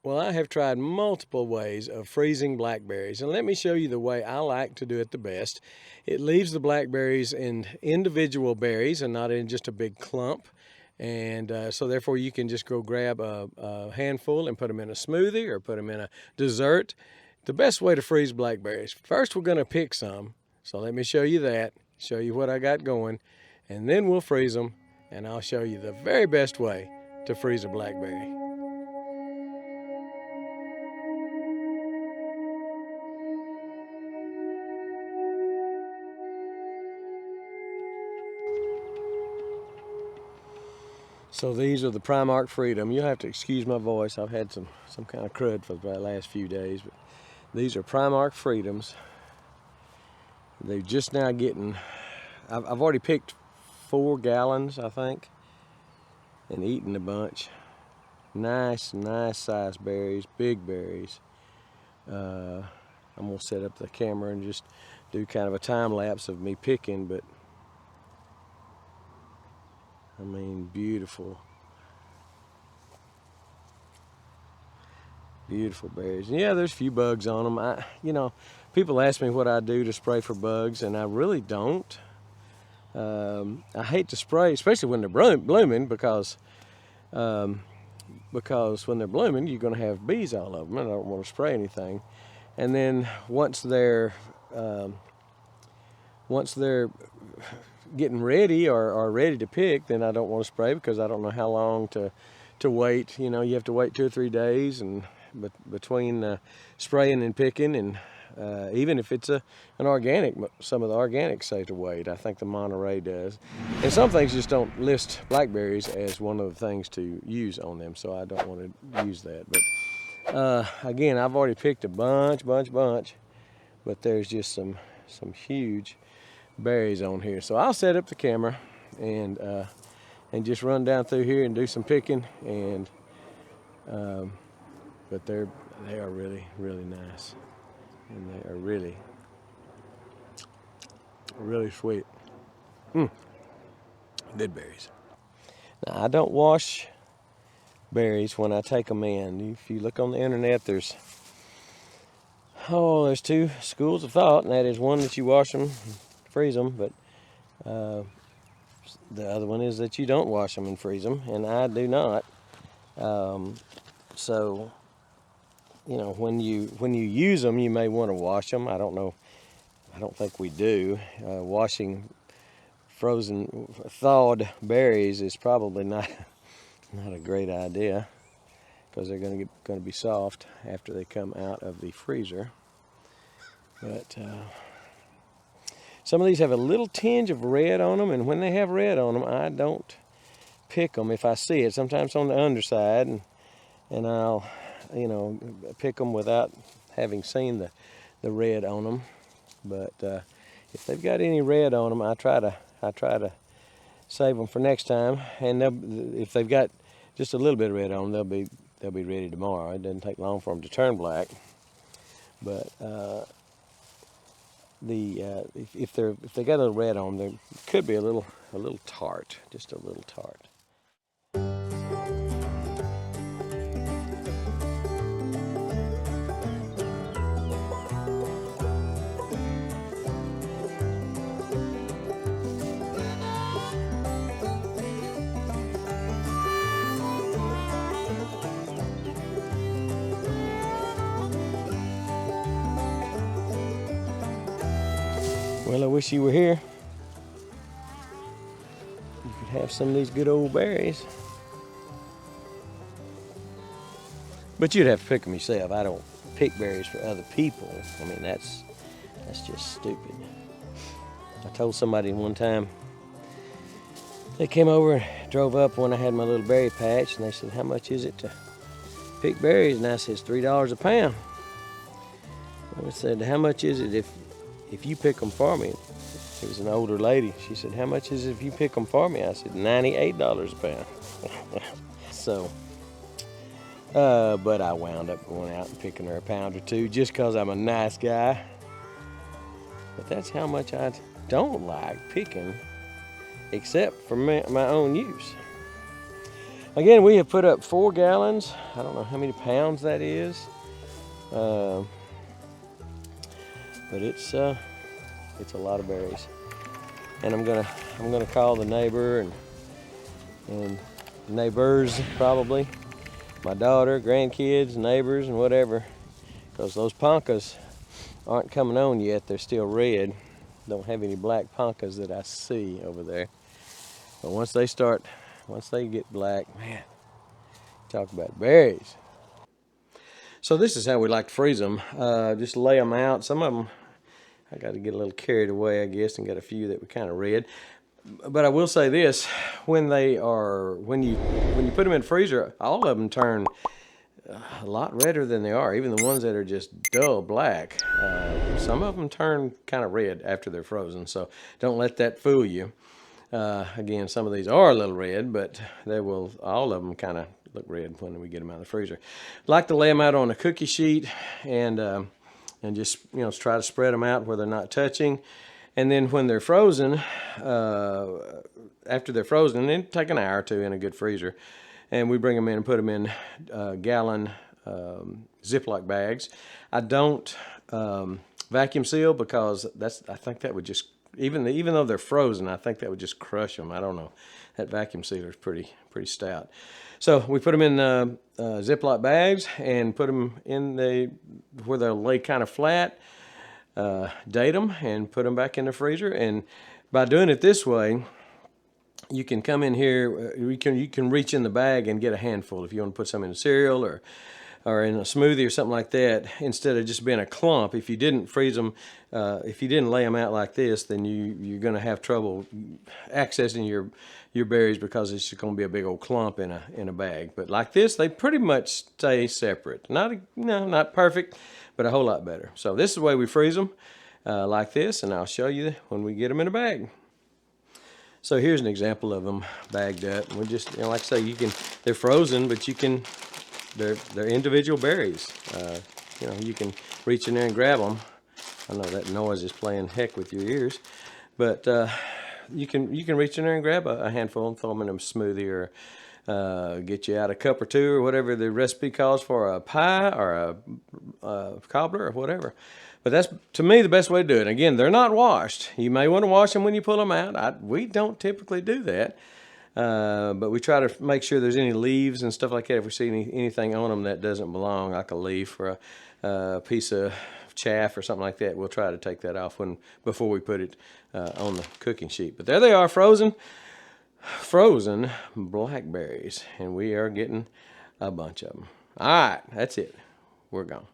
Well, I have tried multiple ways of freezing blackberries, and let me show you the way I like to do it the best. It leaves the blackberries in individual berries and not in just a big clump. And so therefore you can just go grab a handful and put them in a smoothie or put them in a dessert. The best way to freeze blackberries. First we're going to pick some. So let me show you that, show you what I got going, and then we'll freeze them, and I'll show you the very best way to freeze a blackberry. So these are the Primark Freedom. You'll have to excuse my voice. I've had some kind of crud for the last few days. But these are Primark Freedoms. They're just now getting, I've already picked 4 gallons, I think, and eaten a bunch. Nice sized berries, big berries. I'm gonna set up the camera and just do kind of a time lapse of me picking, but I mean, beautiful berries. And yeah, there's a few bugs on them. You know, people ask me what I do to spray for bugs, and I really don't. I hate to spray, especially when they're blooming, because when they're blooming, you're going to have bees all over them, and I don't want to spray anything. And then once they're getting ready or ready to pick, then I don't want to spray because I don't know how long to wait. You know, you have to wait 2 or 3 days, and between spraying and picking, and even if it's an organic, some of the organics say to wait. I think the Monterey does. And some things just don't list blackberries as one of the things to use on them, so I don't want to use that. But again, I've already picked a bunch, but there's just some huge berries on here. So I'll set up the camera and just run down through here and do some picking, and but they are really nice, and they are really sweet. Good berries. Now, I don't wash berries when I take them in. If you look on the internet, there's 2 schools of thought, and that is one that you wash them, freeze them, but the other one is that you don't wash them and freeze them, and I do not. So, you know, when you use them, you may want to wash them. I don't know. I don't think we do. Washing thawed berries is probably not a great idea, because they're going to be soft after they come out of the freezer. But some of these have a little tinge of red on them, and when they have red on them, I don't pick them if I see it. Sometimes on the underside, and I'll, you know, pick them without having seen the red on them. But if they've got any red on them, I try to save them for next time. And if they've got just a little bit of red on them, they'll be ready tomorrow. It doesn't take long for them to turn black. But if they got a little red on them, they could be a little tart, just a little tart. Well, I wish you were here. You could have some of these good old berries. But you'd have to pick them yourself. I don't pick berries for other people. I mean, that's just stupid. I told somebody one time, they came over and drove up when I had my little berry patch, and they said, "How much is it to pick berries?" And I said, "It's $3 a pound." And I said, "How much is it if you pick them for me?" It was an older lady. She said, "How much is it if you pick them for me?" I said, $98 a pound. So, but I wound up going out and picking her a pound or two just because I'm a nice guy. But that's how much I don't like picking, except for my own use. Again, we have put up 4 gallons. I don't know how many pounds that is, but it's a lot of berries. And I'm gonna call the neighbor and neighbors, probably my daughter, grandkids, neighbors, and whatever, because those ponkas aren't coming on yet. They're still red. Don't have any black ponkas that I see over there. But once they get black, man, talk about berries. So this is how we like to freeze them. Just lay them out. Some of them, I got to get a little carried away, I guess, and got a few that were kind of red. But I will say this: when you put them in the freezer, all of them turn a lot redder than they are. Even the ones that are just dull black, some of them turn kind of red after they're frozen. So don't let that fool you. Again, some of these are a little red, but all of them kind of look red when we get them out of the freezer. Like to lay them out on a cookie sheet and just try to spread them out where they're not touching. And then when they're frozen, after they're frozen, then take an hour or two in a good freezer, and we bring them in and put them in gallon Ziploc bags. I don't vacuum seal because I think that would just, even though they're frozen, I think that would just crush them. I don't know. That vacuum sealer is pretty stout. So we put them in Ziploc bags and put them in where they'll lay kind of flat. Date them and put them back in the freezer. And by doing it this way, you can come in here, you can reach in the bag and get a handful if you want to put some in a cereal or in a smoothie or something like that, instead of just being a clump. If you didn't freeze them, if you didn't lay them out like this, then you're going to have trouble accessing your berries, because it's just going to be a big old clump in a bag. But like this, they pretty much stay separate. Not perfect, but a whole lot better. So this is the way we freeze them, like this, and I'll show you when we get them in a bag. So here's an example of them bagged up. And we just, like I say, they're frozen, but they're individual berries. You can reach in there and grab them. I know that noise is playing heck with your ears, but you can reach in there and grab a handful and throw them in a smoothie, or get you out a cup or two, or whatever the recipe calls for, a pie or a cobbler or whatever. But that's, to me, the best way to do it. Again, they're not washed. You may want to wash them when you pull them out. We don't typically do that. But we try to make sure there's any leaves and stuff like that. If we see anything on them that doesn't belong, like a leaf or a piece of chaff or something like that, we'll try to take that off before we put it on the cooking sheet. But there they are, frozen blackberries, and we are getting a bunch of them. All right, that's it. We're gone.